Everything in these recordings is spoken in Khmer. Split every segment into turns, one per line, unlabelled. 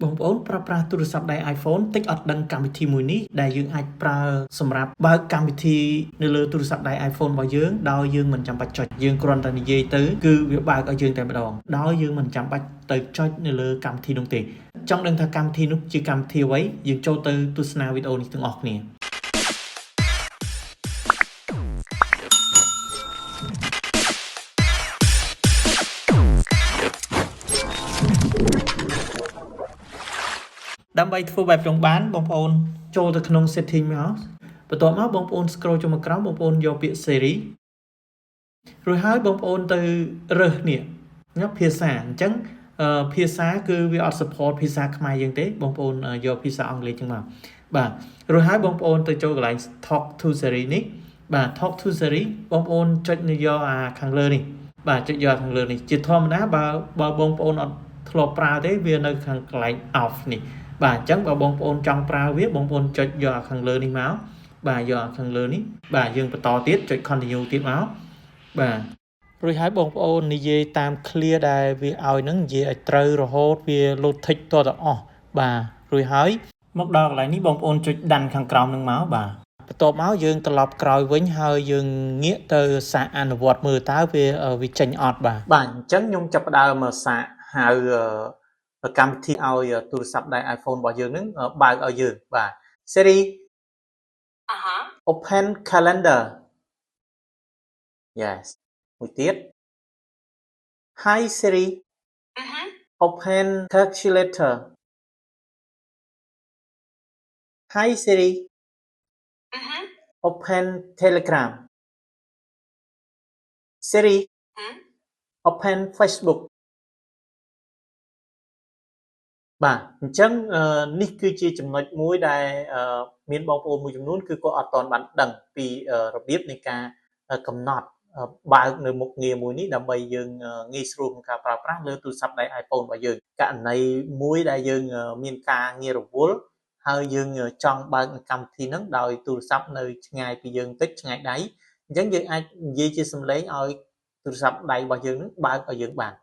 បងប្អូនប្រើប្រាស់ទូរស័ព្ទដៃ iPhone តិចអត់ដឹងកម្មវិធីមួយនេះដែលយើងអាចប្រើសម្រាប់បើកកម្មវិធីនៅលើទូរស័ព្ទដៃ iPhone របស់យើងដោយយើងមិនចាំបាច់ចុចយើងគ្រាន់តែនិយាយទៅគឺវាបើកឲ្យយើងតែម្ដងដោយយើងមិនចាំបាច់ទៅចុចនៅលើកម្មវិធីនោះទេចង់ដឹងថាកម្មវិធីនោះជាកម្មវិធីអ្វីយើងចូលទៅទស្សនាវីដេអូនេះទាំងអស់គ្នាដើម្បីធ្វើបែបនោះបានបងប្អូនចូលទៅក្នុង setting មកបន្ទាប់មកបងប្អូន scroll ចុះមកក្រោមបងប្អូនយកពាក្យ series រួចហើយបងប្អូនទៅរើសនេះភាសាអញ្ចឹងភាសាគឺវាអត់ support ភាសាខ្មែរយើងទេបងប្អូនយកភាសាអង់គ្លេសចឹងមកបាទរួចហើយបងប្អូនទៅចូលកន្លែង talk to series នេះបាទ talk to series បងប្អូនចុចយកខាងលើនេះបាទចុចយកខាងលើនេះជាធម្មតាបើបងប្អូនអត់ធ្លាប់ប្រើទេវានៅខាងកន្លែង off នេះបាទអញ្ចឹងបើបងប្អូនចង់ប្រើវាបងប្អូនចុចយកខាងលើនេះមកបាទយកខាងលើនេះបាទយើងបន្តទៀតចុច continue ទៀតមកបាទរួចហើយបងប្អូននិយាយតាម clear ដែលវាឲ្យនឹងនិយាយឲ្យត្រូវរហូតវា load tick តទៅអស់បាទរួចហើយមកដល់កន្លែងនេះបងប្អូនចុចដានខាងក្រោមនឹងមកបាទបន្ទាប់មកយើងត្រឡប់ក្រោយវិញហើយយើងងាកទៅសាកអនុវត្តមើលតើវាចេញអត់បាទអញ្ចឹងខ្ញុំចាប់ផ្ដើមសាកហៅកម្មវិធីឲ្យទូរស័ព្ទដៃ iPhone របស់យើងនឹងបើកឲ្យយើងបាទ Siri open calendar yes មួយទៀត Hi Siri open calculator Hi Siri open Telegram Siri open Facebook បាទអញ្ចឹងនេះគឺជាចំណុចមួយដែលមានបងប្អូនមួយចំនួនគឺគាត់អត់ទាន់បានដឹងពីរបៀបនៃការកំណត់បើកនៅមុខងារមួយនេះដើម្បីយើងងាយស្រួលក្នុងការប្រើប្រាស់លើទូរស័ព្ទដៃ iPhone របស់យើងករណីមួយដែលយើងមានការងាររវល់ហើយយើងចង់បើកកម្មវិធីហ្នឹងដោយទូរស័ព្ទនៅឆ្ងាយពីយើងតិចឆ្ងាយដៃអញ្ចឹងយើងអាចនិយាយជាសំឡេងឲ្យទូរស័ព្ទដៃរបស់យើងហ្នឹងបើកឲ្យយើងបាន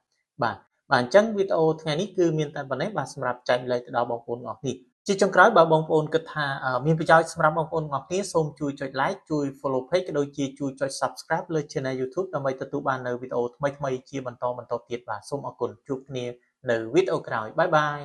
បាទអញ្ចឹងវីដេអូថ្ងៃនេះគឺមានតែប៉ុណ្ណេះបាទសម្រាប់ចែកលេខទៅដល់បងប្អូនទាំងអស់គ្នាជាចុងក្រោយបើបងប្អូនគិតថាមានប្រយោជន៍សម្រាប់បងប្អូនទាំងអស់គ្នាសូមជួយចុច like ជួយ follow page ក៏ដូចជាជួយចុច subscribe លើ channel YouTube ដើម្បីទទួលបាននៅវីដេអូថ្មីៗជាបន្តទៀតបាទសូមអរគុណជួបគ្នានៅវីដេអូក្រោយបាយបាយ